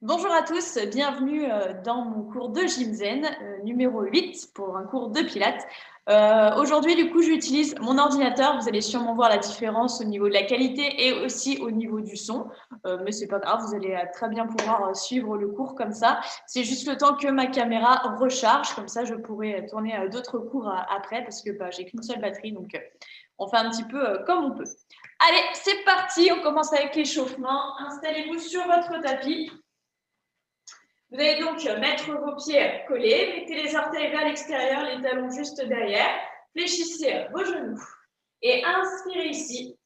Bonjour à tous, bienvenue dans mon cours de Gymzen, numéro 8 pour un cours de Pilates. Aujourd'hui, du coup, j'utilise mon ordinateur. Vous allez sûrement voir la différence au niveau de la qualité et aussi au niveau du son. Mais c'est pas grave, vous allez très bien pouvoir suivre le cours comme ça. C'est juste le temps que ma caméra recharge, comme ça je pourrai tourner d'autres cours après parce que j'ai qu'une seule batterie, donc on fait un petit peu comme on peut. Allez, c'est parti, on commence avec l'échauffement. Installez-vous sur votre tapis. Vous allez donc mettre vos pieds collés, mettez les orteils vers l'extérieur, les talons juste derrière, fléchissez vos genoux et inspirez ici.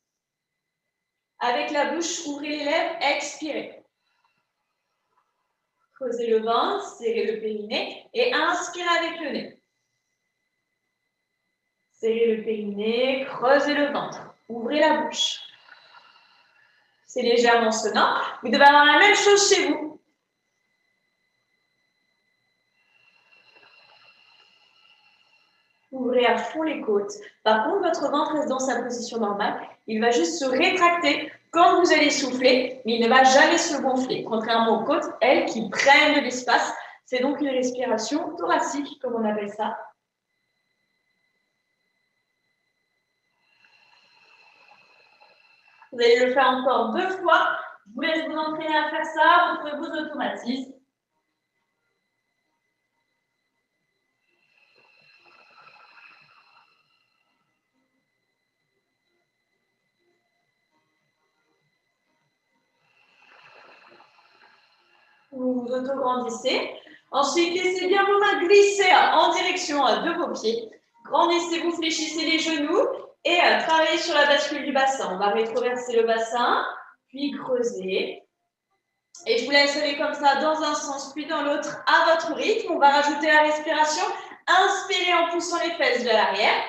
Avec la bouche, ouvrez les lèvres, expirez. Creusez le ventre, serrez le périnée et inspirez avec le nez. Serrez le périnée, creusez le ventre, ouvrez la bouche. C'est légèrement sonore. Vous devez avoir la même chose chez vous. Ouvrez à fond les côtes. Par contre, votre ventre reste dans sa position normale. Il va juste se rétracter quand vous allez souffler, mais il ne va jamais se gonfler. Contrairement aux côtes, elles, qui prennent de l'espace. C'est donc une respiration thoracique, comme on appelle ça. Vous allez le faire encore 2 fois. Je vous laisse vous entraîner à faire ça. Vous pouvez vous automatiser. Vous vous auto-grandissez. Ensuite, laissez bien vos mains glisser en direction de vos pieds. Grandissez, vous fléchissez les genoux et travaillez sur la bascule du bassin. On va rétroverser le bassin, puis creuser. Et je vous laisse aller comme ça dans un sens, puis dans l'autre à votre rythme. On va rajouter la respiration. Inspirez en poussant les fesses vers l'arrière.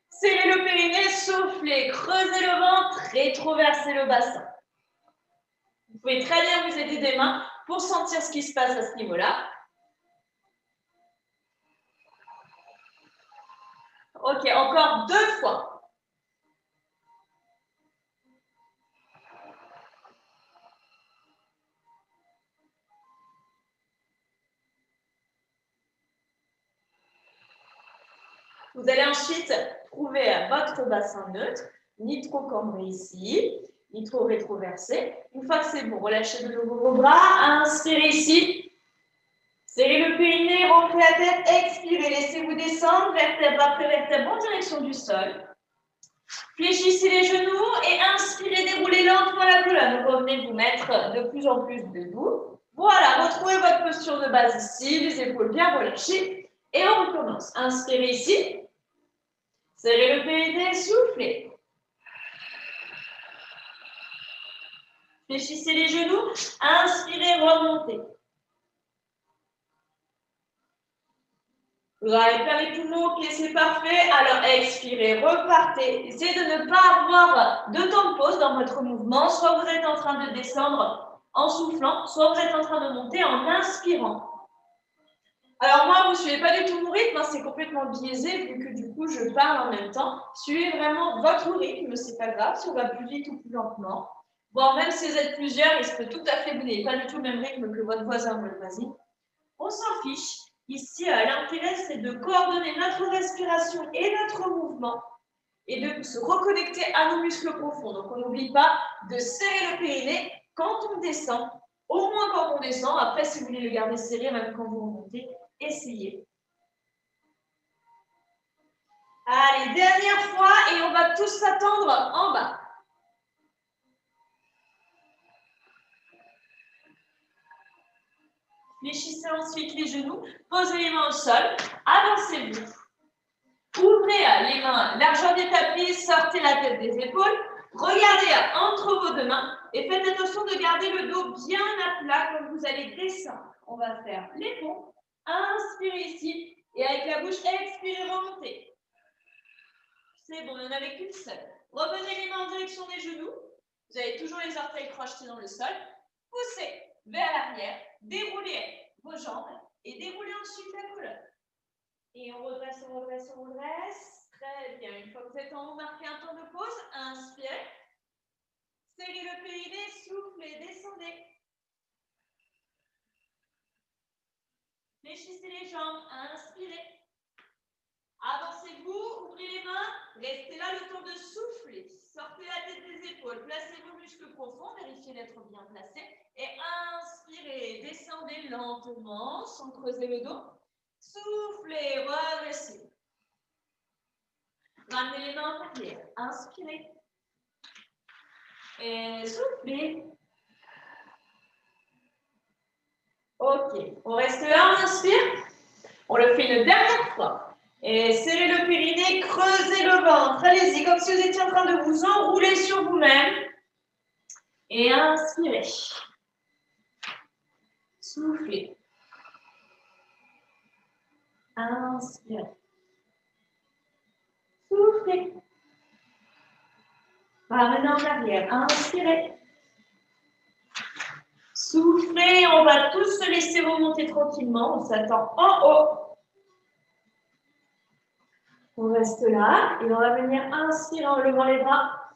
Serrez le périnée, soufflez, creusez le ventre, rétroversez le bassin. Vous pouvez très bien vous aider des mains pour sentir ce qui se passe à ce niveau-là. Ok, encore 2 fois. Vous allez ensuite trouver votre bassin neutre, ni trop cambré ici, ni trop rétroversé. Une fois que c'est bon, relâchez de nouveau vos bras, inspirez ici. Serrez le périnée, rentrez la tête, expirez, laissez-vous descendre, vertèbre après vertèbre en direction du sol. Fléchissez les genoux et inspirez, déroulez lentement la colonne. Revenez vous mettre de plus en plus debout. Voilà, retrouvez votre posture de base ici, les épaules bien relâchées. Et on recommence. Inspirez ici. Serrez le périnée, soufflez. Fléchissez les genoux, inspirez, remontez. Vous allez faire les poumons, ok, c'est parfait. Alors expirez, repartez. Essayez de ne pas avoir de temps de pause dans votre mouvement. Soit vous êtes en train de descendre en soufflant, soit vous êtes en train de monter en inspirant. Alors moi, vous ne suivez pas du tout mon rythme, c'est complètement biaisé vu que du coup, je parle en même temps. Suivez vraiment votre rythme, c'est pas grave, si on va plus vite ou plus lentement. Bon, même si vous êtes plusieurs, il se peut tout à fait que vous n'ayez pas du tout le même rythme que votre voisin ou votre voisine. On s'en fiche. Ici, l'intérêt, c'est de coordonner notre respiration et notre mouvement et de se reconnecter à nos muscles profonds. Donc, on n'oublie pas de serrer le périnée quand on descend, au moins quand on descend. Après, si vous voulez le garder serré, même quand vous remontez, essayez. Allez, dernière fois et on va tous s'attendre en bas. Fléchissez ensuite les genoux, posez les mains au sol, avancez-vous. Ouvrez les mains, largeur des tapis, sortez la tête des épaules, regardez entre vos 2 mains et faites attention de garder le dos bien à plat quand vous allez descendre. On va faire les ponts, inspirez ici et avec la bouche, expirez, remontez. C'est bon, il n'y en avait qu'une seule. Revenez les mains en direction des genoux, vous avez toujours les orteils crochetés dans le sol, poussez vers l'arrière, déroulez vos jambes et déroulez ensuite la colonne. Et on redresse, on redresse, on redresse. Très bien. Une fois que vous êtes en haut, marquez un temps de pause. Inspirez. Serrez le périnée, soufflez, descendez. Fléchissez les jambes, inspirez. Avancez-vous, ouvrez les mains, restez là le temps de souffler. Sortez la tête des épaules, placez vos muscles profonds, vérifiez d'être bien placés. Et inspirez, descendez lentement sans creuser le dos. Soufflez, redressez. Ramenez les mains en arrière, inspirez. Et soufflez. Ok, on reste là, on inspire. On le fait une dernière fois. Et serrez le périnée, creusez le ventre. Allez-y, comme si vous étiez en train de vous enrouler sur vous-même. Et inspirez. Soufflez. Inspirez. Soufflez. Ramenez en arrière. Inspirez. Soufflez. On va tous se laisser remonter tranquillement. On s'attend en haut. On reste là et on va venir inspirer en levant les bras.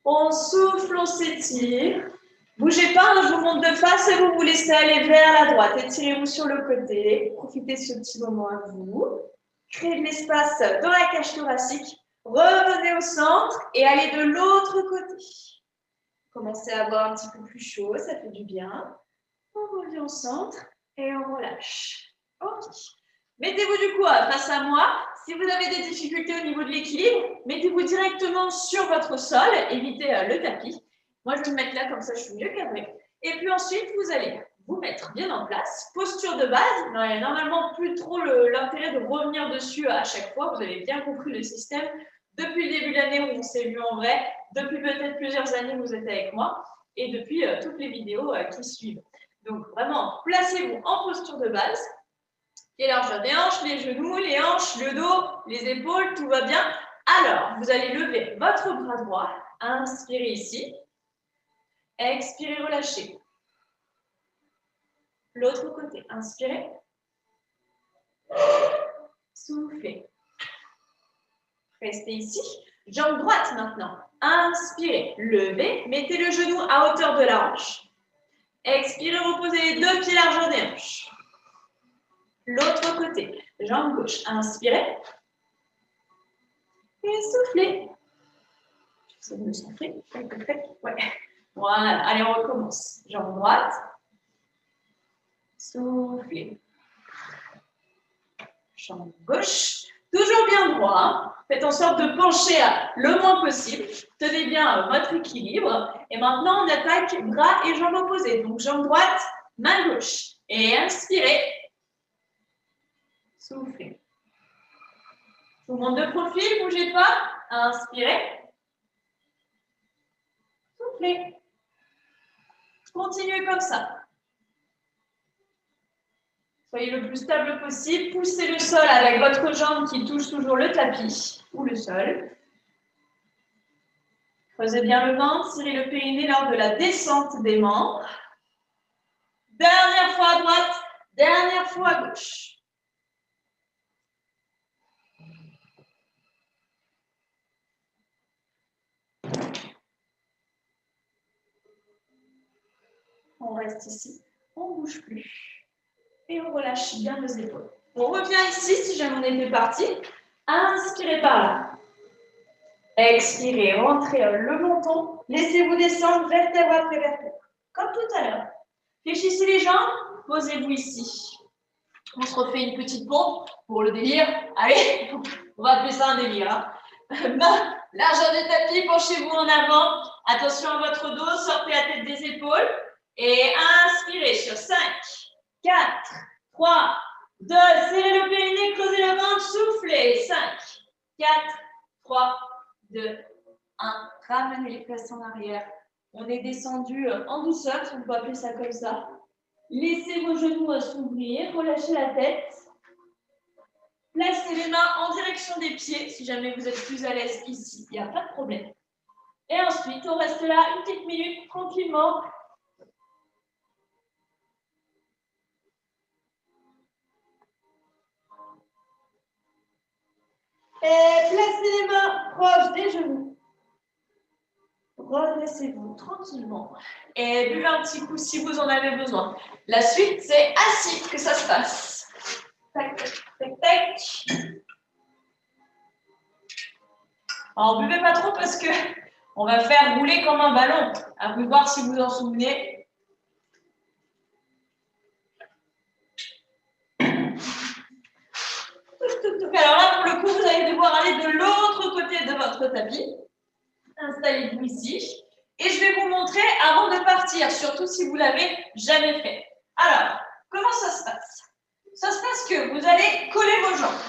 On souffle, on s'étire. Bougez pas, je vous monte de face et vous vous laissez aller vers la droite. Étirez-vous sur le côté. Profitez de ce petit moment à vous. Créez de l'espace dans la cage thoracique. Revenez au centre et allez de l'autre côté. Commencez à avoir un petit peu plus chaud, ça fait du bien. On revient au centre et on relâche. Ok. Mettez-vous du coup face à moi. Si vous avez des difficultés au niveau de l'équilibre, mettez-vous directement sur votre sol. Évitez le tapis. Moi, je vais me mettre là, comme ça, je suis mieux cadrée. Et puis ensuite, vous allez vous mettre bien en place. Posture de base. Il n'y a normalement plus trop l'intérêt de revenir dessus à chaque fois. Vous avez bien compris le système. Depuis le début de l'année où on s'est vu en vrai, depuis peut-être plusieurs années où vous êtes avec moi, et depuis toutes les vidéos qui suivent. Donc, vraiment, placez-vous en posture de base. Les largeurs des hanches, les genoux, les hanches, le dos, les épaules, tout va bien. Alors, vous allez lever votre bras droit. Inspirez ici. Expirez, relâchez. L'autre côté, inspirez. Soufflez. Restez ici. Jambe droite maintenant. Inspirez, levez. Mettez le genou à hauteur de la hanche. Expirez, reposez les deux pieds largeur des hanches. L'autre côté, jambe gauche. Inspirez. Et soufflez. J'essaie de me centrer. Ouais. Voilà. Allez, on recommence. Jambe droite. Soufflez. Jambe gauche. Toujours bien droit. Faites en sorte de pencher le moins possible. Tenez bien votre équilibre. Et maintenant, on attaque bras et jambes opposées. Donc, jambe droite, main gauche. Et inspirez. Soufflez. Je vous montre de profil, ne bougez pas. Inspirez. Soufflez. Continuez comme ça. Soyez le plus stable possible. Poussez le sol avec votre jambe qui touche toujours le tapis ou le sol. Creusez bien le ventre, tirez le périnée lors de la descente des membres. Dernière fois à droite, dernière fois à gauche. On reste ici, on ne bouge plus. Et on relâche bien nos épaules. On revient ici, si jamais on était parti. Inspirez par là. Expirez, rentrez le menton. Laissez-vous descendre vertèbre après vertèbre. Comme tout à l'heure. Fléchissez les jambes, posez-vous ici. On se refait une petite pompe pour le délire. Allez, on va appeler ça un délire. Main, largeur des tapis, penchez-vous en avant. Attention à votre dos, sortez la tête des épaules. Et inspirez sur 5, 4, 3, 2, serrez le périnée, creusez le ventre, soufflez. 5, 4, 3, 2, 1. Ramenez les fesses en arrière. On est descendu en douceur, si on peut appeler ça comme ça. Laissez vos genoux s'ouvrir, relâchez la tête. Placez les mains en direction des pieds, si jamais vous êtes plus à l'aise ici, il n'y a pas de problème. Et ensuite, on reste là une petite minute, tranquillement. Et placez les mains proches des genoux. Donc redressez-vous tranquillement et buvez un petit coup si vous en avez besoin. La suite, c'est assis que ça se passe. Tac, tac, tac, tac. Alors, buvez pas trop parce que on va faire rouler comme un ballon. À vous de voir si vous en souvenez. Alors là, pour le coup, vous allez devoir aller de l'autre côté de votre tapis. Installez-vous ici. Et je vais vous montrer avant de partir, surtout si vous ne l'avez jamais fait. Alors, comment ça se passe? Ça se passe que vous allez coller vos jambes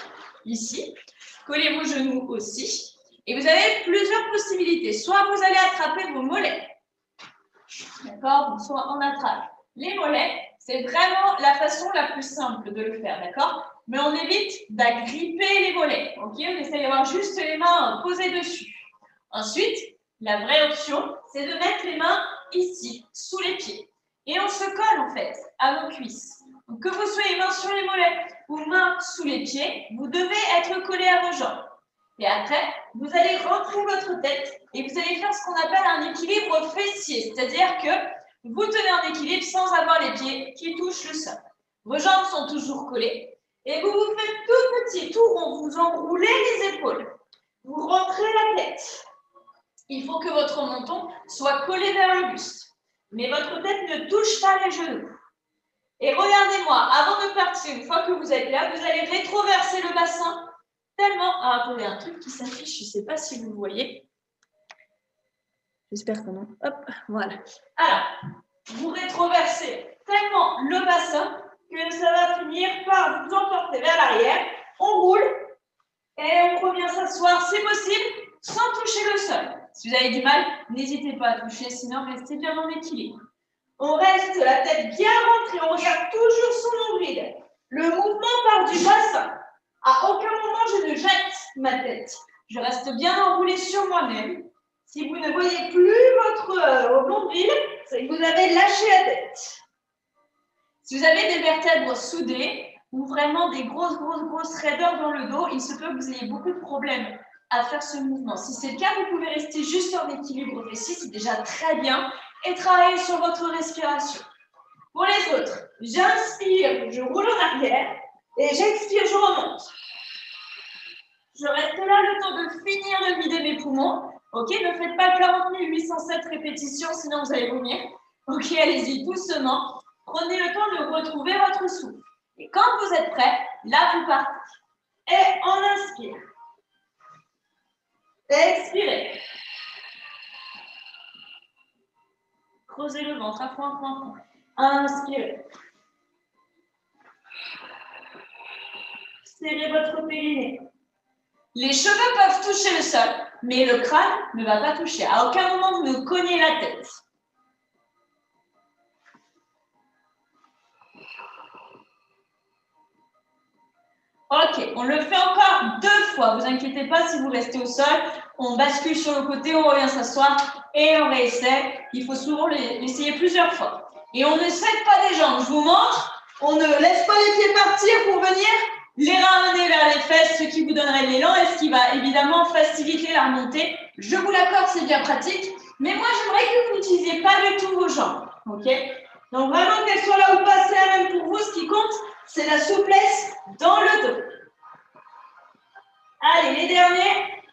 ici, coller vos genoux aussi. Et vous avez plusieurs possibilités. Soit vous allez attraper vos mollets, d'accord? Soit on attrape les mollets. C'est vraiment la façon la plus simple de le faire, d'accord? Mais on évite d'agripper les mollets, ok? On essaie d'avoir juste les mains posées dessus. Ensuite, la vraie option, c'est de mettre les mains ici, sous les pieds. Et on se colle en fait à nos cuisses. Donc, que vous soyez mains sur les mollets ou mains sous les pieds, vous devez être collé à vos jambes. Et après, vous allez rentrer votre tête et vous allez faire ce qu'on appelle un équilibre fessier. C'est-à-dire que vous tenez en équilibre sans avoir les pieds qui touchent le sol. Vos jambes sont toujours collées. Et vous vous faites tout petit tour, vous enroulez les épaules. Vous rentrez la tête. Il faut que votre menton soit collé vers le buste. Mais votre tête ne touche pas les genoux. Et regardez-moi, avant de partir, une fois que vous êtes là, vous allez rétroverser le bassin tellement... Ah, attendez, un truc qui s'affiche, je ne sais pas si vous le voyez. J'espère que non. Hop, voilà. Alors, vous rétroversez tellement le bassin que ça va finir par vous emporter vers l'arrière. On roule et on revient s'asseoir, c'est possible, sans toucher le sol. Si vous avez du mal, n'hésitez pas à toucher, sinon restez bien en équilibre. On reste la tête bien rentrée, on regarde toujours son nombril. Le mouvement part du bassin. À aucun moment, je ne jette ma tête. Je reste bien enroulée sur moi-même. Si vous ne voyez plus votre nombril, c'est que vous avez lâché la tête. Si vous avez des vertèbres soudées ou vraiment des grosses raideurs dans le dos, il se peut que vous ayez beaucoup de problèmes à faire ce mouvement. Si c'est le cas, vous pouvez rester juste en équilibre fessier, c'est déjà très bien, et travailler sur votre respiration. Pour les autres, j'inspire, je roule en arrière, et j'expire, je remonte. Je reste là le temps de finir de vider mes poumons. Ok, ne faites pas 40 807 répétitions, sinon vous allez vomir. Ok, allez-y doucement. Prenez le temps de retrouver votre souffle. Et quand vous êtes prêt, là vous partez. Et on inspire. Expirez. Creusez le ventre à fond. Inspirez. Serrez votre périnée. Les cheveux peuvent toucher le sol, mais le crâne ne va pas toucher. À aucun moment, vous ne cognez la tête. Ok, on le fait encore 2 fois. Vous inquiétez pas si vous restez au sol. On bascule sur le côté, on revient s'asseoir et on réessaie. Il faut souvent l'essayer plusieurs fois. Et on ne serre pas les jambes. Je vous montre. On ne laisse pas les pieds partir pour venir les ramener vers les fesses, ce qui vous donnerait l'élan et ce qui va évidemment faciliter la remontée. Je vous l'accorde, c'est bien pratique. Mais moi, j'aimerais que vous n'utilisiez pas du tout vos jambes. Ok? Donc vraiment, qu'elles soient là ou pas, c'est la même pour vous. Ce qui compte, c'est la souplesse dans le dos. Allez, les derniers.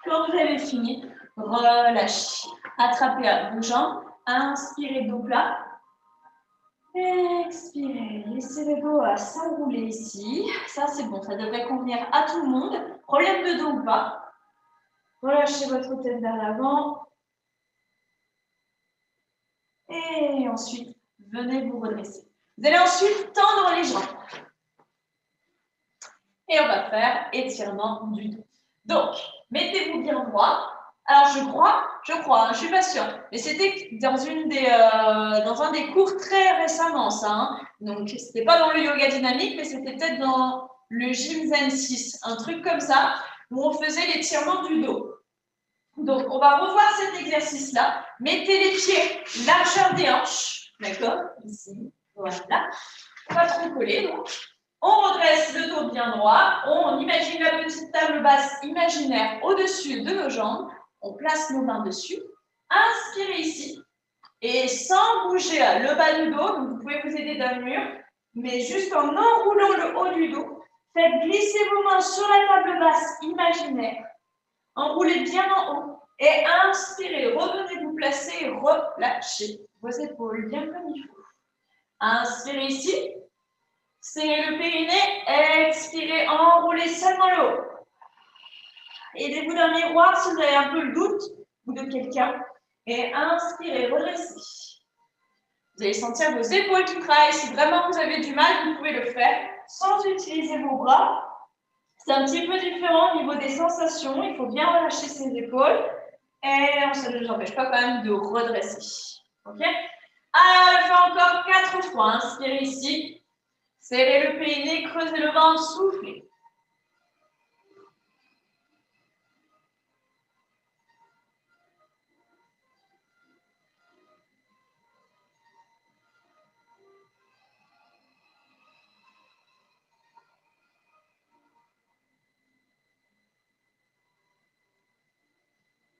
Quand vous avez fini, relâchez. Attrapez à vos jambes. Inspirez dos plat. Expirez. Laissez le dos s'enrouler ici. Ça, c'est bon. Ça devrait convenir à tout le monde. Problème de dos ou pas. Relâchez votre tête vers l'avant. Et ensuite, venez vous redresser. Vous allez ensuite tendre les jambes. Et on va faire étirement du dos. Donc, mettez-vous bien droit. Alors, je crois, je suis pas sûre. Mais c'était dans un des cours très récemment, ça. Hein. Donc, c'était pas dans le yoga dynamique, mais c'était peut-être dans le gym Zen 6, un truc comme ça, où on faisait l'étirement du dos. Donc, on va revoir cet exercice-là. Mettez les pieds largeur des hanches, d'accord? Ici, voilà. Pas trop coller, donc. On redresse le dos bien droit. On imagine la petite table basse imaginaire au-dessus de nos jambes. On place nos mains dessus. Inspirez ici. Et sans bouger le bas du dos, donc vous pouvez vous aider d'un mur, mais juste en enroulant le haut du dos, faites glisser vos mains sur la table basse imaginaire. Enroulez bien en haut. Et inspirez. Revenez vous placer et relâchez vos épaules bien comme il faut. Inspirez ici. Serrez le périnée, expirez, enroulez seulement le haut. Aidez-vous d'un miroir si vous avez un peu le doute ou de quelqu'un. Et inspirez, redressez. Vous allez sentir vos épaules qui travaillent. Si vraiment vous avez du mal, vous pouvez le faire sans utiliser vos bras. C'est un petit peu différent au niveau des sensations. Il faut bien relâcher ses épaules. Et ça ne nous empêche pas quand même de redresser. OK? Alors, on le fait encore 4 fois. Inspirez ici. Serrez le périnée, creusez le ventre, soufflez.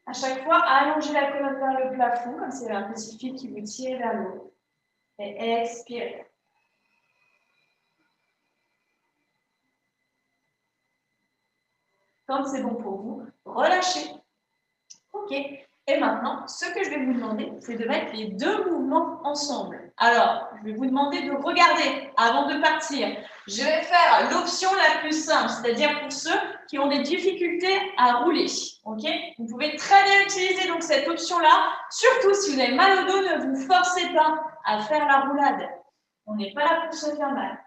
À chaque fois, allongez la colonne vers le plafond, comme s'il y avait un petit fil qui vous tire vers le haut. Et expirez. Quand c'est bon pour vous, relâchez. OK. Et maintenant, ce que je vais vous demander, c'est de mettre les deux mouvements ensemble. Alors, je vais vous demander de regarder avant de partir. Je vais faire l'option la plus simple, c'est-à-dire pour ceux qui ont des difficultés à rouler. OK? Vous pouvez très bien utiliser donc cette option-là. Surtout si vous avez mal au dos, ne vous forcez pas à faire la roulade. On n'est pas là pour se faire mal.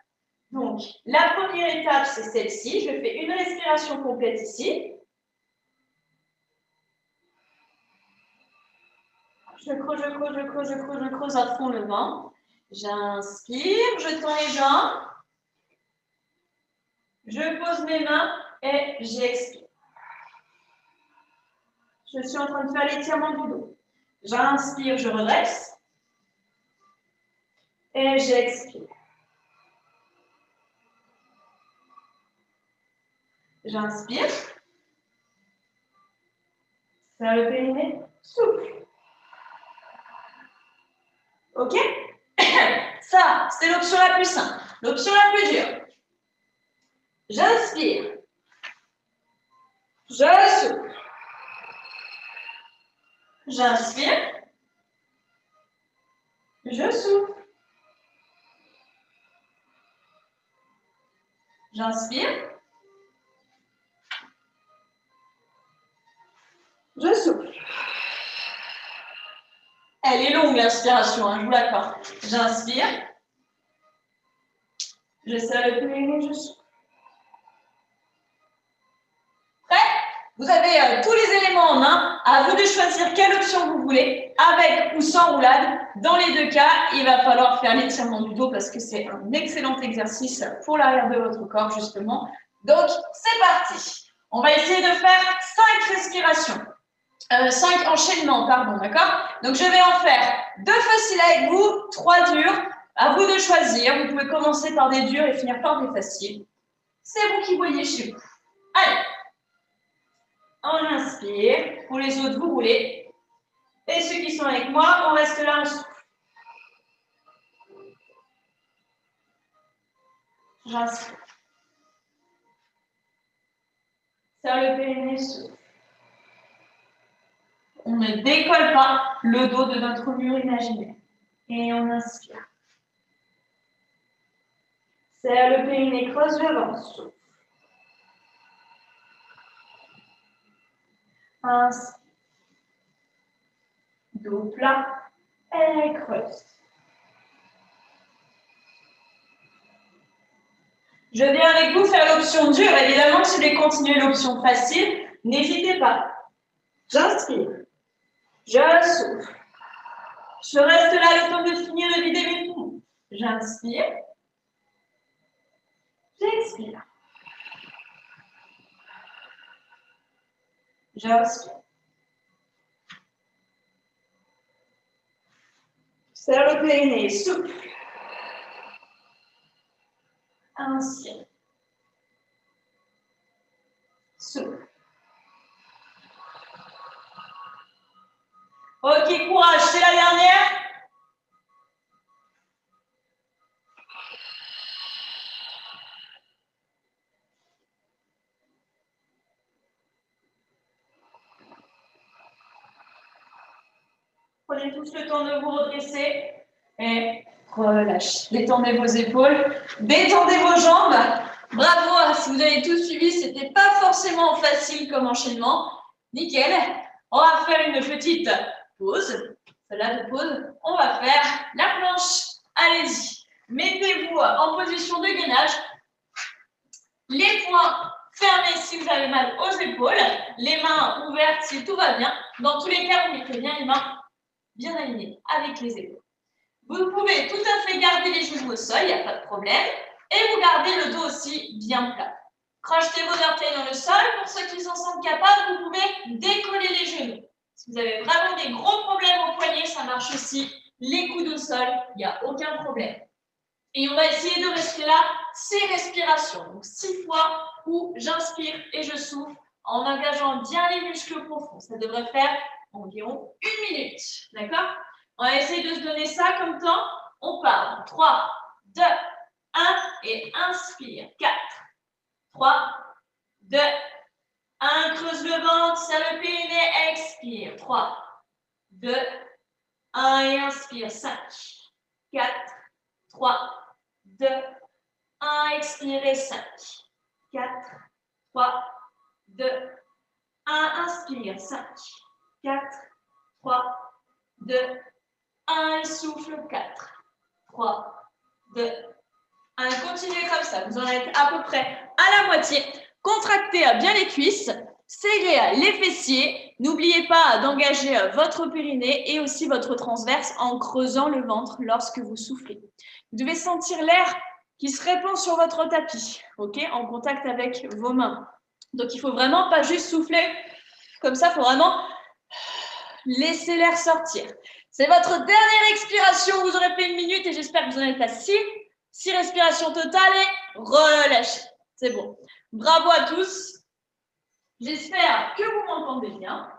Donc, la première étape, c'est celle-ci. Je fais une respiration complète ici. Je creuse à fond le ventre. J'inspire, je tends les jambes. Je pose mes mains et j'expire. Je suis en train de faire l'étirement du dos. J'inspire, je redresse. Et j'expire. J'inspire. Serre le périnée, souffle. OK? Ça, c'est l'option la plus simple. L'option la plus dure. J'inspire. Je souffle. J'inspire. Je souffle. J'inspire. Je souffle. Elle est longue l'inspiration, hein, je vous l'accorde. J'inspire. Je serre le périnée, je souffle. Prêt? Vous avez tous les éléments en main. À vous de choisir quelle option vous voulez, avec ou sans roulade. Dans les deux cas, il va falloir faire l'étirement du dos parce que c'est un excellent exercice pour l'arrière de votre corps, justement. Donc, c'est parti. On va essayer de faire 5 respirations. 5 enchaînements, pardon, d'accord? Donc, je vais en faire 2 faciles avec vous, 3 durs. À vous de choisir. Vous pouvez commencer par des durs et finir par des faciles. C'est vous qui voyez chez vous. Allez. On inspire. Pour les autres, vous roulez. Et ceux qui sont avec moi, on reste là, on souffle. J'inspire. Serre le périnée, souffle. On ne décolle pas le dos de notre mur imaginaire. Et on inspire. Serre le périnée, creuse le ventre, souffle. Inspire. Dos plat et creuse. Je viens avec vous faire l'option dure. Évidemment, si vous voulez continuer l'option facile, n'hésitez pas. J'inspire. Je souffle. Je reste là le temps de finir de vider mes poumons. J'inspire. J'expire. J'inspire. Serre le périnée, souffle. inspire. Souffle. Ok, courage, c'est la dernière. Prenez tous le temps de vous redresser et relâchez. Détendez vos épaules, détendez vos jambes. Bravo, si vous avez tout suivi, ce n'était pas forcément facile comme enchaînement. Nickel. On va faire une petite pause. Celle-là de pause. On va faire la planche. Allez-y. Mettez-vous en position de gainage. Les poings fermés si vous avez mal aux épaules. Les mains ouvertes si tout va bien. Dans tous les cas, vous mettez bien les mains bien alignées avec les épaules. Vous pouvez tout à fait garder les genoux au sol, il n'y a pas de problème. Et vous gardez le dos aussi bien plat. Crochetez vos orteils dans le sol. Pour ceux qui s'en sentent capables, vous pouvez décoller les genoux. Si vous avez vraiment des gros problèmes au poignet, ça marche aussi. Les coudes au sol, il n'y a aucun problème. Et on va essayer de rester là, 6 respirations. Donc 6 fois où j'inspire et je souffle en engageant bien les muscles profonds. Ça devrait faire environ 1 minute. D'accord? On va essayer de se donner ça comme temps. On part. 3, 2, 1 et inspire. 4, 3, 2, 1. Creuse le ventre, serre le périnée, expire. 3, 2, 1 et inspire. 5, 4, 3, 2, 1. Expirez. 5, 4, 3, 2, 1. Inspire. 5, 4, 3, 2, 1. Et souffle. 4, 3, 2, 1. Continuez comme ça. Vous en êtes à peu près à la moitié. Contractez bien les cuisses. Serrez les fessiers. N'oubliez pas d'engager votre périnée et aussi votre transverse en creusant le ventre lorsque vous soufflez. Vous devez sentir l'air qui se répand sur votre tapis, ok, en contact avec vos mains. Donc, il ne faut vraiment pas juste souffler comme ça. Il faut vraiment laisser l'air sortir. C'est votre dernière expiration. Vous aurez fait 1 minute et j'espère que vous en êtes à 6. 6 respirations totales et relâchez. C'est bon. Bravo à tous. J'espère que vous m'entendez bien.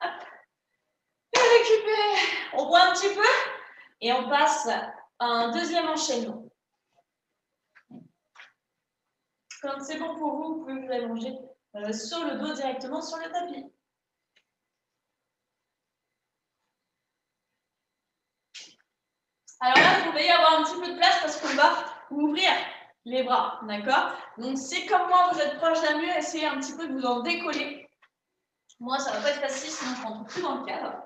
Hop. Et récupérez. On boit un petit peu et on passe à un deuxième enchaînement. Quand c'est bon pour vous, vous pouvez vous allonger sur le dos directement sur le tapis. Alors là, vous pouvez y avoir un petit peu de place parce qu'on va ouvrir les bras, d'accord? Donc, si comme moi, vous êtes proche d'un mur, essayez un petit peu de vous en décoller. Moi, ça ne va pas être facile, sinon je ne rentre plus dans le cadre.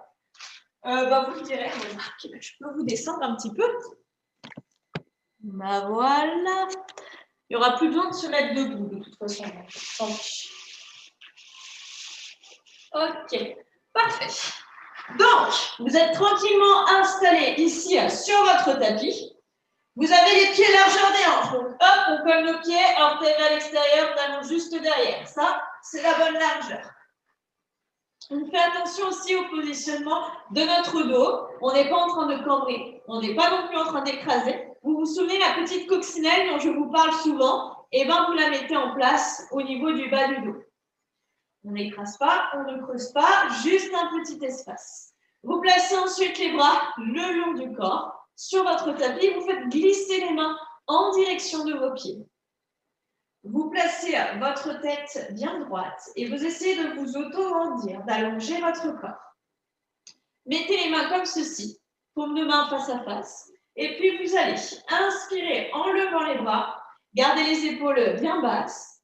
Vous direz, je peux vous descendre un petit peu. Voilà. Il n'y aura plus besoin de se mettre debout, de toute façon. Tant pis. Ok, parfait. Donc, vous êtes tranquillement installé ici sur votre tapis. Vous avez les pieds largeur des hanches. Donc, hop, on colle nos pieds, orteils vers l'extérieur, talons juste derrière. Ça, c'est la bonne largeur. On fait attention aussi au positionnement de notre dos. On n'est pas en train de cambrer. On n'est pas non plus en train d'écraser. Vous vous souvenez la petite coccinelle dont je vous parle souvent? Eh bien, vous la mettez en place au niveau du bas du dos. On n'écrase pas, on ne creuse pas, juste un petit espace. Vous placez ensuite les bras le long du corps. Sur votre tapis, vous faites glisser les mains en direction de vos pieds. Vous placez votre tête bien droite et vous essayez de vous auto-grandir, d'allonger votre corps. Mettez les mains comme ceci, paume de main face à face. Et puis vous allez inspirer en levant les bras, gardez les épaules bien basses.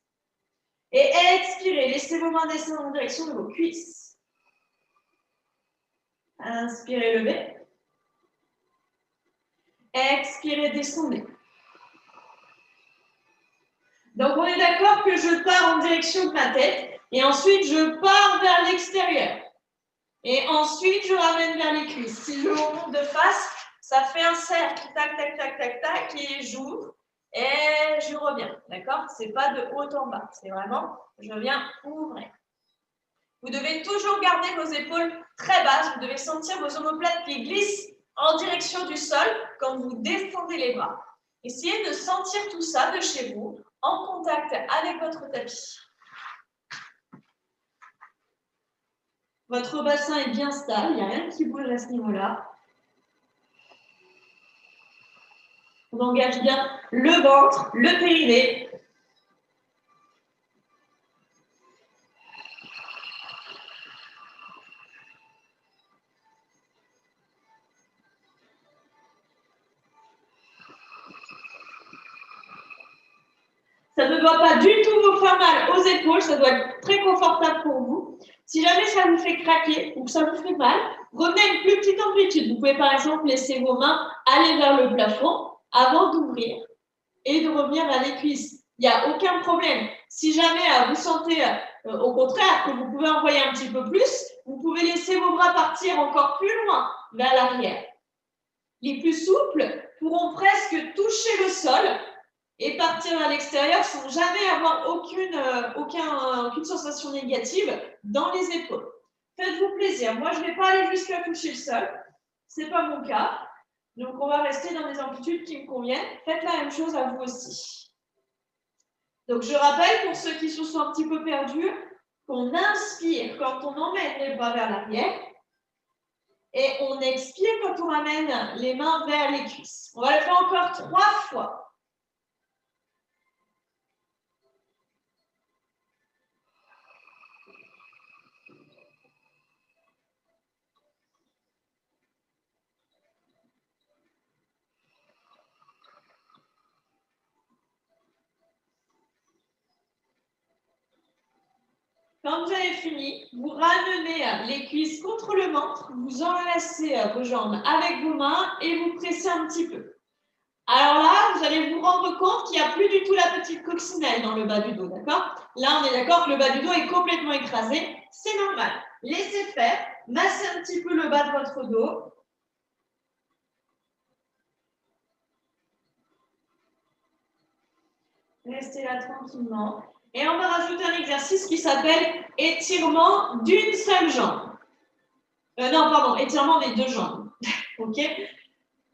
Et expirez, laissez vos mains descendre en direction de vos cuisses. Inspirez, levez. Expirez, descendez. Donc, on est d'accord que je pars en direction de ma tête et ensuite, je pars vers l'extérieur. Et ensuite, je ramène vers les cuisses. Si je remonte de face, ça fait un cercle. Tac, tac, tac, tac, tac. Et j'ouvre et je reviens. D'accord? Ce n'est pas de haut en bas. C'est vraiment, je viens ouvrir. Vous devez toujours garder vos épaules très basses. Vous devez sentir vos omoplates qui glissent en direction du sol quand vous descendez les bras. Essayez de sentir tout ça de chez vous, en contact avec votre tapis. Votre bassin est bien stable, il n'y a rien qui bouge à ce niveau-là. On engage bien le ventre, le périnée. Ça ne doit pas du tout vous faire mal aux épaules, ça doit être très confortable pour vous. Si jamais ça vous fait craquer ou que ça vous fait mal, revenez à une plus petite amplitude. Vous pouvez par exemple laisser vos mains aller vers le plafond avant d'ouvrir et de revenir vers les cuisses. Il n'y a aucun problème. Si jamais vous sentez au contraire que vous pouvez envoyer un petit peu plus, vous pouvez laisser vos bras partir encore plus loin vers l'arrière. Les plus souples pourront presque toucher le sol et partir à l'extérieur sans jamais avoir aucune sensation négative dans les épaules. Faites-vous plaisir. Moi, je ne vais pas aller jusqu'à toucher le sol. Ce n'est pas mon cas. Donc, on va rester dans des amplitudes qui me conviennent. Faites la même chose à vous aussi. Donc, je rappelle pour ceux qui se sont un petit peu perdus qu'on inspire quand on emmène les bras vers l'arrière et on expire quand on ramène les mains vers les cuisses. On va le faire encore 3 fois. Quand vous avez fini, vous ramenez les cuisses contre le ventre, vous enlacez vos jambes avec vos mains et vous pressez un petit peu. Alors là, vous allez vous rendre compte qu'il n'y a plus du tout la petite coccinelle dans le bas du dos, d'accord? Là, on est d'accord que le bas du dos est complètement écrasé. C'est normal. Laissez faire. Massez un petit peu le bas de votre dos. Restez là tranquillement. Et on va rajouter un exercice qui s'appelle étirement d'une seule jambe. Non, pardon, étirement des 2 jambes. OK?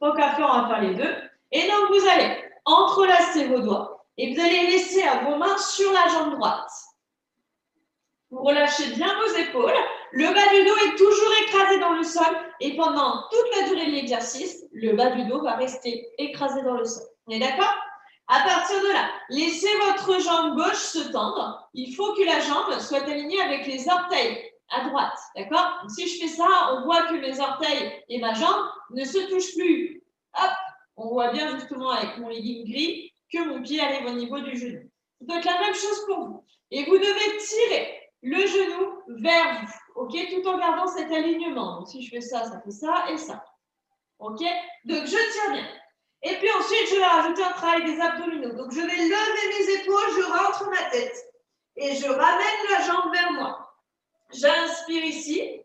Tant qu'à faire, on va faire les 2. Et donc, vous allez entrelacer vos doigts et vous allez laisser vos mains sur la jambe droite. Vous relâchez bien vos épaules. Le bas du dos est toujours écrasé dans le sol et pendant toute la durée de l'exercice, le bas du dos va rester écrasé dans le sol. On est d'accord? À partir de là, laissez votre jambe gauche se tendre. Il faut que la jambe soit alignée avec les orteils à droite. D'accord? Si je fais ça, on voit que mes orteils et ma jambe ne se touchent plus. Hop! On voit bien justement avec mon legging gris que mon pied arrive au niveau du genou. Ça peut être la même chose pour vous. Et vous devez tirer le genou vers vous. OK? Tout en gardant cet alignement. Donc si je fais ça, ça fait ça et ça. OK? Donc je tiens bien. Et puis ensuite, je vais rajouter un travail des abdominaux. Donc, je vais lever mes épaules, je rentre ma tête. Et je ramène la jambe vers moi. J'inspire ici. Et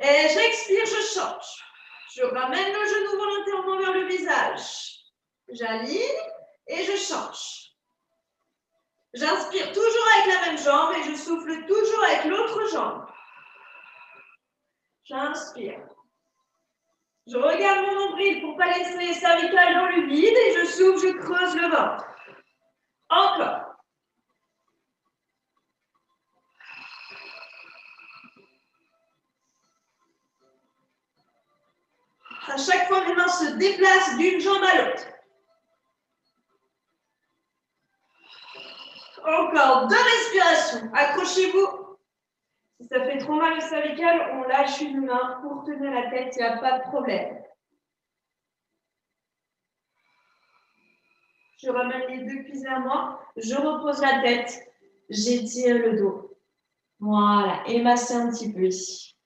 j'expire, je change. Je ramène le genou volontairement vers le visage. J'aligne et je change. J'inspire toujours avec la même jambe et je souffle toujours avec l'autre jambe. J'inspire. Je regarde mon nombril pour ne pas laisser les cervicales dans le vide et je souffle, je creuse le ventre. Encore. À chaque fois, mes mains se déplacent d'une jambe à l'autre. Encore 2 respirations. Accrochez-vous. Si ça fait trop mal aux cervicales, on lâche une main pour tenir la tête, il n'y a pas de problème. Je ramène les 2 cuisses vers moi, je repose la tête, j'étire le dos. Voilà, et massez un petit peu ici.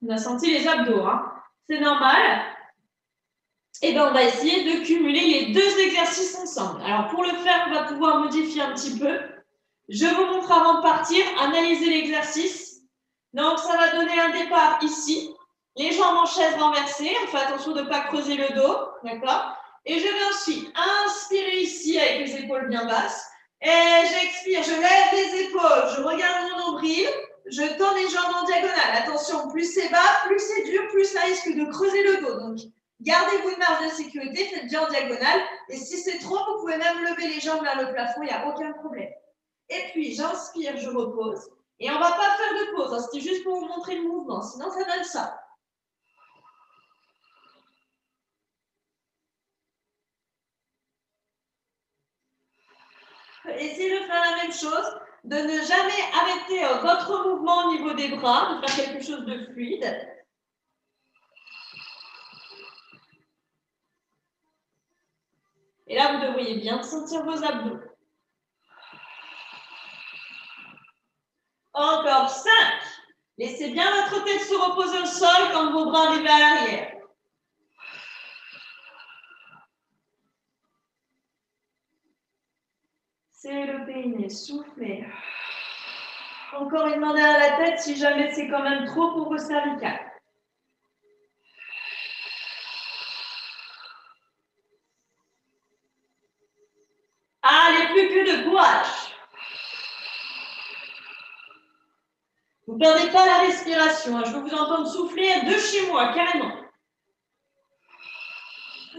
On a senti les abdos, hein? C'est normal. Et bien, on va essayer de cumuler les 2 exercices ensemble. Alors, pour le faire, on va pouvoir modifier un petit peu. Je vous montre avant de partir, analysez l'exercice. Donc, ça va donner un départ ici. Les jambes en chaise renversées. On fait attention de ne pas creuser le dos. D'accord? Et je vais ensuite inspirer ici avec les épaules bien basses. Et j'expire, je lève les épaules, je regarde mon nombril, je tends les jambes en diagonale. Attention, plus c'est bas, plus c'est dur, plus ça risque de creuser le dos. Donc, Gardez-vous une marge de sécurité, faites bien en diagonale. Et si c'est trop, vous pouvez même lever les jambes vers le plafond, il n'y a aucun problème. Et puis, j'inspire, je repose. Et on ne va pas faire de pause, hein, c'était juste pour vous montrer le mouvement, sinon ça donne ça. Essayez de faire la même chose, de ne jamais arrêter votre mouvement au niveau des bras, de faire quelque chose de fluide. Et là, vous devriez bien sentir vos abdos. Encore 5. Laissez bien votre tête se reposer au sol quand vos bras arrivent à l'arrière. C'est le périnée, soufflez. Encore une main derrière la tête si jamais c'est quand même trop pour vos cervicales. Allez, plus que de courage. Vous ne perdez pas la respiration. Hein. Je veux vous entendre souffler de chez moi, carrément.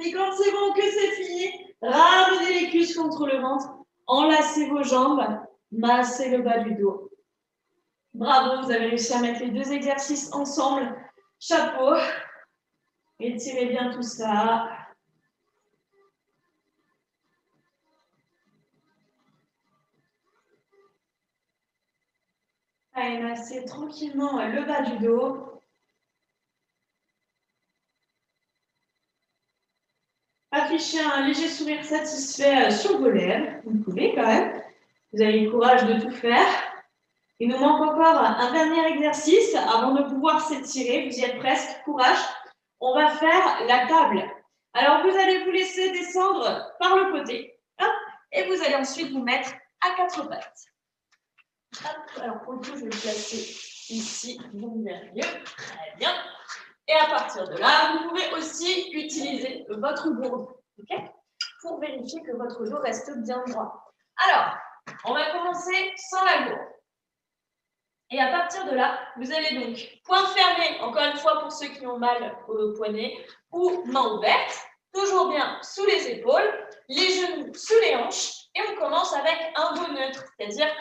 Et quand c'est bon, que c'est fini, ramenez les cuisses contre le ventre, enlacez vos jambes, massez le bas du dos. Bravo, vous avez réussi à mettre les deux exercices ensemble. Chapeau. Étirez bien tout ça. Allez, massez tranquillement le bas du dos. Affichez un léger sourire satisfait sur vos lèvres. Vous pouvez quand même. Vous avez le courage de tout faire. Il nous manque encore un dernier exercice avant de pouvoir s'étirer. Vous y êtes presque. Courage. On va faire la table. Alors, vous allez vous laisser descendre par le côté. Hop, et vous allez ensuite vous mettre à quatre pattes. Hop, alors, pour le coup, je vais le placer ici. Vous me verrez mieux. Très bien. Et à partir de là, vous pouvez aussi utiliser votre gourde, okay, pour vérifier que votre dos reste bien droit. Alors, on va commencer sans la gourde. Et à partir de là, vous allez donc poing fermé, encore une fois pour ceux qui ont mal au poignet, ou main ouverte, toujours bien sous les épaules, les genoux sous les hanches, et on commence avec un dos neutre, c'est-à-dire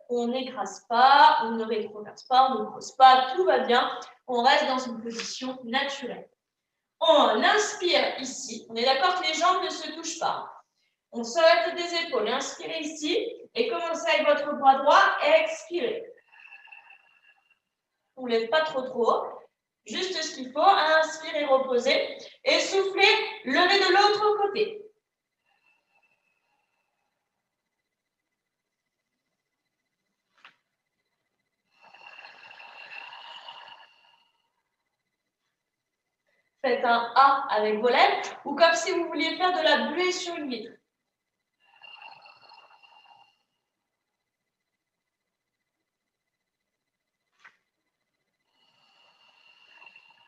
qu'on n'écrase pas, on ne rétroverse pas, on ne creuse pas, tout va bien, on reste dans une position naturelle. On inspire ici, on est d'accord que les jambes ne se touchent pas. On saute des épaules, inspirez ici, et commencez avec votre bras droit, expirez. On ne lève pas trop haut, juste ce qu'il faut, inspirez, reposez, et soufflez, levez de l'autre côté. Faites un A avec vos lèvres, ou comme si vous vouliez faire de la buée sur une vitre.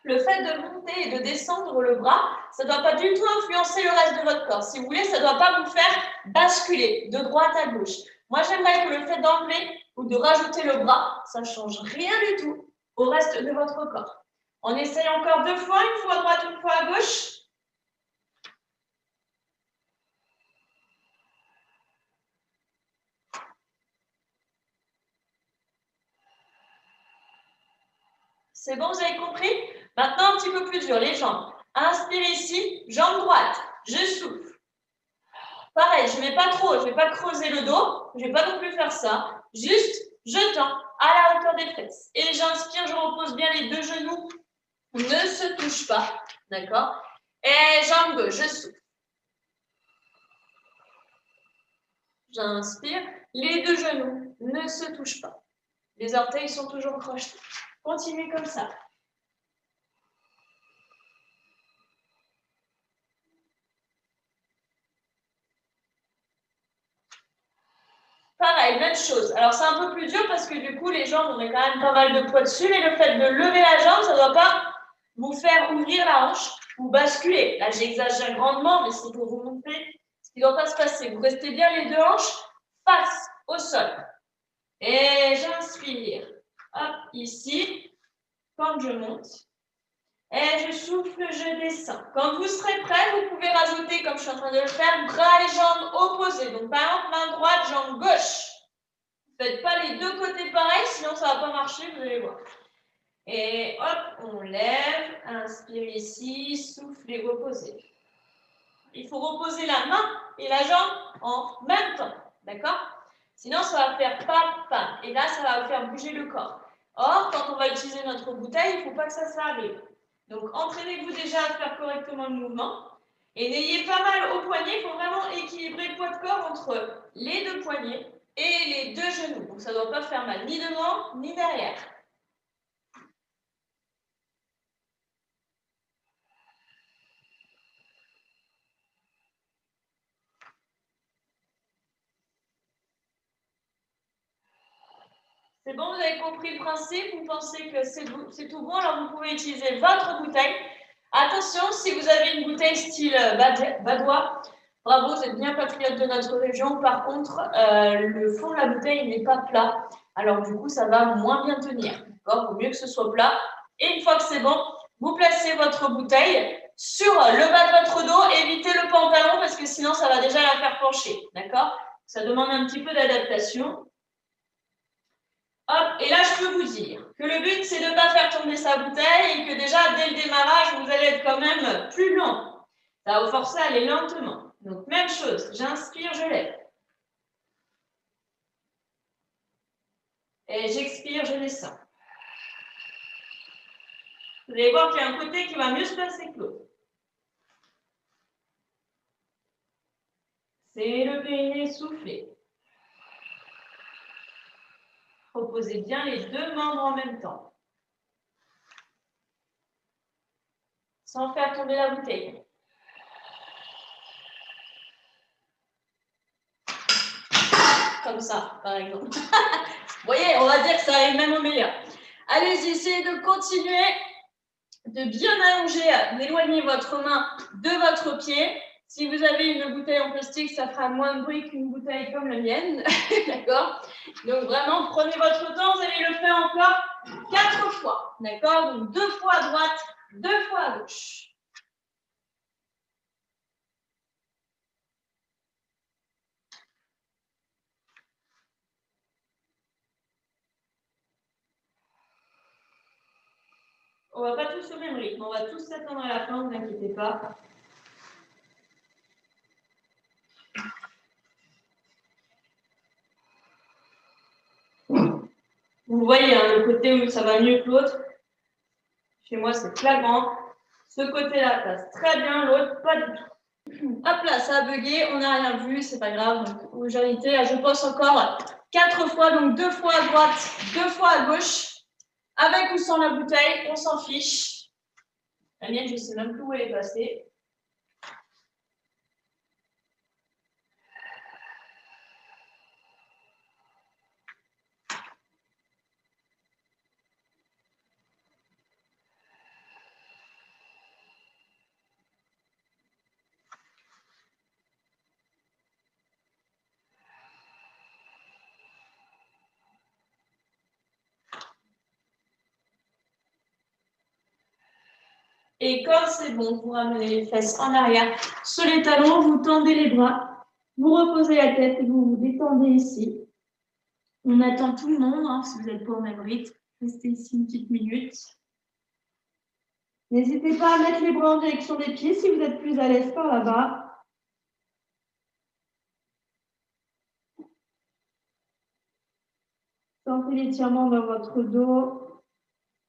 Le fait de monter et de descendre le bras, ça ne doit pas du tout influencer le reste de votre corps. Si vous voulez, ça ne doit pas vous faire basculer de droite à gauche. Moi, j'aimerais que le fait d'enlever ou de rajouter le bras, ça ne change rien du tout au reste de votre corps. On essaye encore 2 fois, une fois à droite, une fois à gauche. C'est bon, vous avez compris? Maintenant, un petit peu plus dur, les jambes. Inspirez ici, jambe droite, je souffle. Pareil, je ne vais pas trop, je ne vais pas creuser le dos, je ne vais pas non plus faire ça. Juste, je tends à la hauteur des fesses. Et j'inspire, je repose bien les deux genoux, ne se touchent pas, d'accord? Et jambe gauche, je souffle. J'inspire, les deux genoux ne se touchent pas. Les orteils sont toujours crochetés. Continuez comme ça. Pareil, même chose. Alors, c'est un peu plus dur parce que du coup, les jambes, on met quand même pas mal de poids dessus. Mais le fait de lever la jambe, ça ne doit pas vous faire ouvrir la hanche ou basculer. Là, j'exagère grandement, mais c'est pour vous montrer ce qui ne doit pas se passer. Vous restez bien les deux hanches face au sol. Et j'inspire. Hop, ici. Quand je monte. Et je souffle, je descends. Quand vous serez prêt, vous pouvez rajouter, comme je suis en train de le faire, bras et jambes opposés. Donc, par exemple, main droite, jambe gauche. Ne faites pas les deux côtés pareils, sinon ça ne va pas marcher, vous allez voir. Et hop, on lève, inspire ici, souffle et reposez. Il faut reposer la main et la jambe en même temps, d'accord? Sinon, ça va faire pam. Et là, ça va faire bouger le corps. Or, quand on va utiliser notre bouteille, il ne faut pas que ça arrive. Donc, entraînez-vous déjà à faire correctement le mouvement. Et n'ayez pas mal au poignet. Il faut vraiment équilibrer le poids de corps entre les deux poignets et les deux genoux. Donc, ça ne doit pas faire mal ni devant ni derrière. C'est bon, vous avez compris le principe, vous pensez que c'est tout bon, alors vous pouvez utiliser votre bouteille. Attention, si vous avez une bouteille style badois, bravo, vous êtes bien patriote de notre région. Par contre, le fond de la bouteille n'est pas plat. Alors du coup, ça va moins bien tenir. Il vaut mieux que ce soit plat. Et une fois que c'est bon, vous placez votre bouteille sur le bas de votre dos. Évitez le pantalon parce que sinon, ça va déjà la faire pencher. D'accord? Ça demande un petit peu d'adaptation. Hop, et là, je peux vous dire que le but, c'est de ne pas faire tomber sa bouteille et que déjà, dès le démarrage, vous allez être quand même plus lent. Ça va vous forcer à aller lentement. Donc, même chose, j'inspire, je lève. Et j'expire, je descends. Vous allez voir qu'il y a un côté qui va mieux se passer que l'autre. C'est le périnée soufflé. Reposez bien les deux membres en même temps. Sans faire tomber la bouteille. Comme ça, par exemple. Vous voyez, on va dire que ça arrive même au meilleur. Allez-y, essayez de continuer de bien allonger, d'éloigner votre main de votre pied. Si vous avez une bouteille en plastique, ça fera moins de bruit qu'une bouteille comme la mienne. D'accord? Donc vraiment, prenez votre temps, vous allez le faire encore 4 fois. D'accord? Donc 2 fois à droite, 2 fois à gauche. On ne va pas tous au même rythme, on va tous s'attendre à la fin, ne vous inquiétez pas. Vous voyez, hein, le côté où ça va mieux que l'autre. Chez moi, c'est flagrant. Ce côté-là passe très bien, l'autre, pas du tout. Hop là, ça a bugué, on n'a rien vu, c'est pas grave. Donc, j'ai été, je pense encore 4 fois, donc 2 fois à droite, 2 fois à gauche. Avec ou sans la bouteille, on s'en fiche. La mienne, je ne sais même plus où elle est passée. Et quand c'est bon, vous ramenez les fesses en arrière sur les talons, vous tendez les bras, vous reposez la tête et vous vous détendez ici. On attend tout le monde, hein, si vous n'êtes pas au même rythme. Restez ici une petite minute. N'hésitez pas à mettre les bras en direction des pieds si vous êtes plus à l'aise par là-bas. Sentez l'étirement dans votre dos.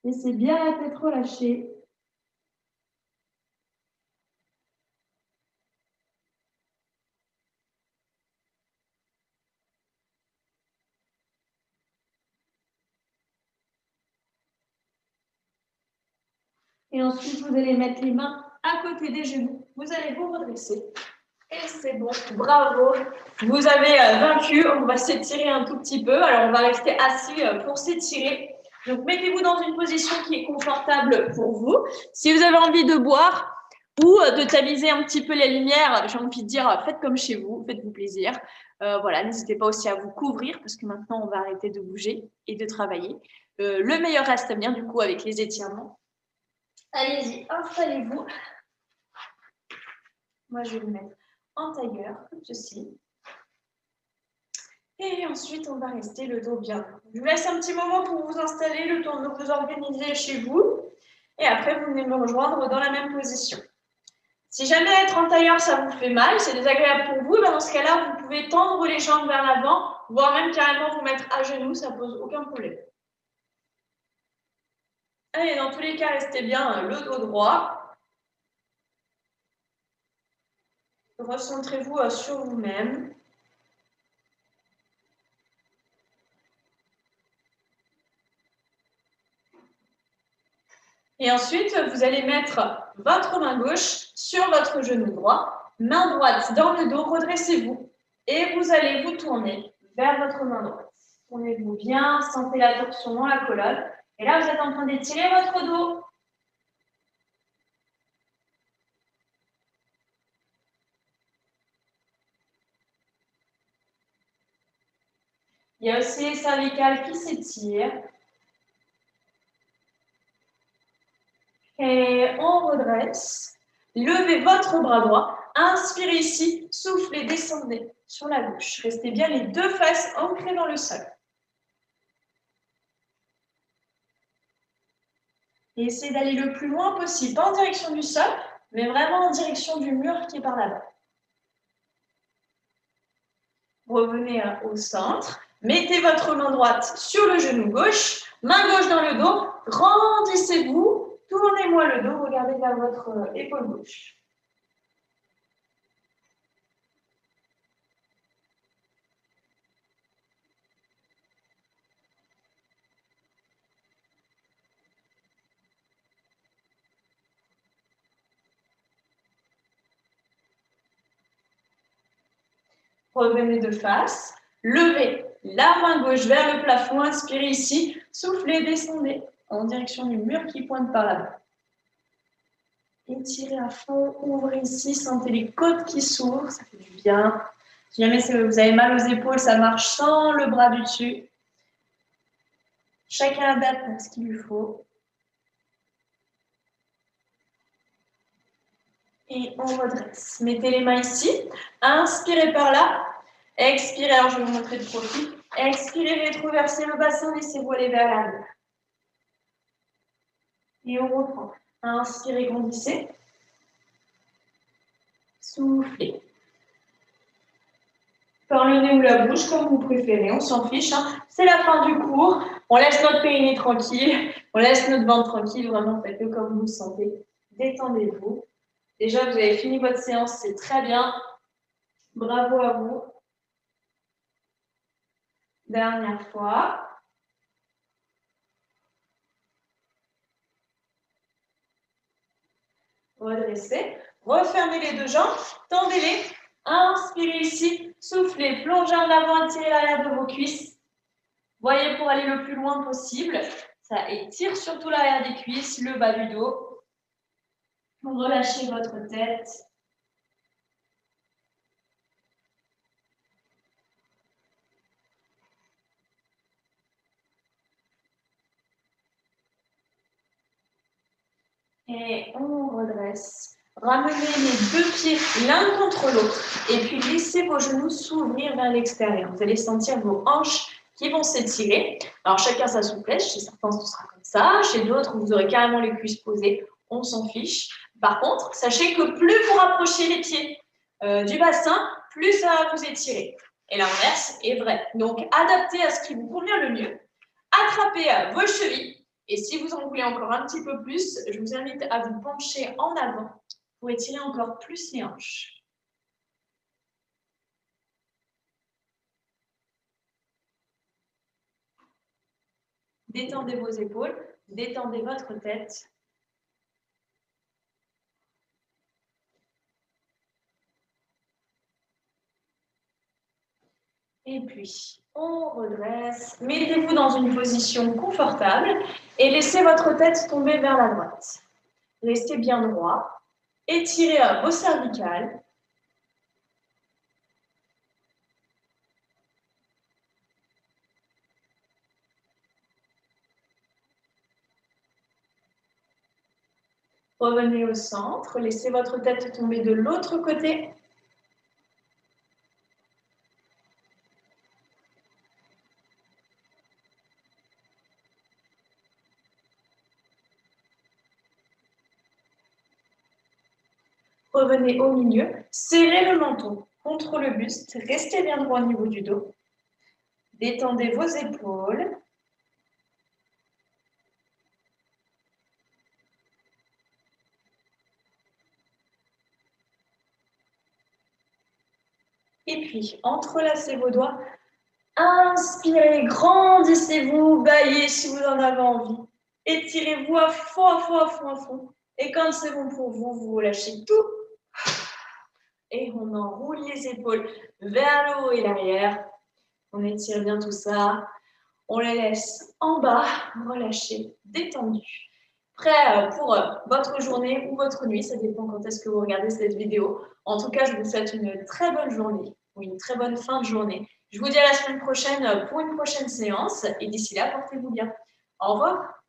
Laissez bien la tête relâchée. Et ensuite, vous allez mettre les mains à côté des genoux. Vous allez vous redresser. Et c'est bon, bravo. Vous avez vaincu. On va s'étirer un tout petit peu. Alors, on va rester assis pour s'étirer. Donc, mettez-vous dans une position qui est confortable pour vous. Si vous avez envie de boire ou de tamiser un petit peu les lumières, j'ai envie de dire, faites comme chez vous, faites-vous plaisir. Voilà, n'hésitez pas aussi à vous couvrir parce que maintenant, on va arrêter de bouger et de travailler. Le meilleur reste à venir, du coup, avec les étirements. Allez-y, installez-vous. Moi, je vais le mettre en tailleur, comme ceci. Et ensuite, on va rester le dos bien. Je vous laisse un petit moment pour vous installer, le temps de vous organiser chez vous. Et après, vous venez me rejoindre dans la même position. Si jamais être en tailleur, ça vous fait mal, c'est désagréable pour vous, ben dans ce cas-là, vous pouvez tendre les jambes vers l'avant, voire même carrément vous mettre à genoux, ça ne pose aucun problème. Allez, dans tous les cas, restez bien le dos droit. Recentrez-vous sur vous-même. Et ensuite, vous allez mettre votre main gauche sur votre genou droit, main droite dans le dos, redressez-vous. Et vous allez vous tourner vers votre main droite. Tournez-vous bien, sentez la torsion dans la colonne. Et là, vous êtes en train d'étirer votre dos. Il y a aussi les cervicales qui s'étirent. Et on redresse. Levez votre bras droit. Inspirez ici, soufflez, descendez sur la gauche. Restez bien les deux fesses ancrées dans le sol. Et essayez d'aller le plus loin possible, pas en direction du sol, mais vraiment en direction du mur qui est par là-bas. Revenez au centre. Mettez votre main droite sur le genou gauche, main gauche dans le dos. Grandissez-vous, tournez-moi le dos, regardez vers votre épaule gauche. Revenez de face, levez la main gauche vers le plafond, inspirez ici, soufflez, descendez en direction du mur qui pointe par là-bas. Étirez à fond, ouvrez ici, sentez les côtes qui s'ouvrent, ça fait du bien. Si jamais vous avez mal aux épaules, ça marche sans le bras du dessus. Chacun adapte ce qu'il lui faut. Et on redresse. Mettez les mains ici, inspirez par là. Expirez, alors je vais vous montrer de profil. Expirez, rétroversez le bassin, laissez-vous aller vers l'arrière. Et on reprend. Inspirez, grandissez. Soufflez. Par le nez ou la bouche, comme vous préférez, on s'en fiche. Hein. C'est la fin du cours. On laisse notre périnée tranquille. On laisse notre ventre tranquille. Vraiment, faites-le comme vous le sentez. Détendez-vous. Déjà, vous avez fini votre séance, c'est très bien. Bravo à vous. Dernière fois. Redressez. Refermez les deux jambes. Tendez-les. Inspirez ici. Soufflez. Plongez en avant. Tirez l'arrière de vos cuisses. Voyez pour aller le plus loin possible. Ça étire surtout l'arrière des cuisses, le bas du dos. Relâchez votre tête. Et on redresse. Ramenez les deux pieds l'un contre l'autre et puis laissez vos genoux s'ouvrir vers l'extérieur. Vous allez sentir vos hanches qui vont s'étirer. Alors chacun sa souplesse, chez certains ce sera comme ça, chez d'autres vous aurez carrément les cuisses posées, on s'en fiche. Par contre, sachez que plus vous rapprochez les pieds du bassin, plus ça va vous étirer. Et l'inverse est vrai. Donc adaptez à ce qui vous convient le mieux. Attrapez vos chevilles. Et si vous en voulez encore un petit peu plus, je vous invite à vous pencher en avant pour étirer encore plus les hanches. Détendez vos épaules, détendez votre tête. Et puis, on redresse. Mettez-vous dans une position confortable et laissez votre tête tomber vers la droite. Restez bien droit. Étirez vos cervicales. Revenez au centre, laissez votre tête tomber de l'autre côté. Revenez au milieu, serrez le menton contre le buste, restez bien droit au niveau du dos. Détendez vos épaules. Et puis, entrelacez vos doigts. Inspirez, grandissez-vous, baillez si vous en avez envie. Étirez-vous à fond, à fond, à fond, à fond. Et quand c'est bon pour vous, vous relâchez tout. Et on enroule les épaules vers le haut et l'arrière. On étire bien tout ça. On les laisse en bas, relâchés, détendus. Prêts pour votre journée ou votre nuit, ça dépend quand est-ce que vous regardez cette vidéo. En tout cas, je vous souhaite une très bonne journée ou une très bonne fin de journée. Je vous dis à la semaine prochaine pour une prochaine séance et d'ici là, portez-vous bien. Au revoir.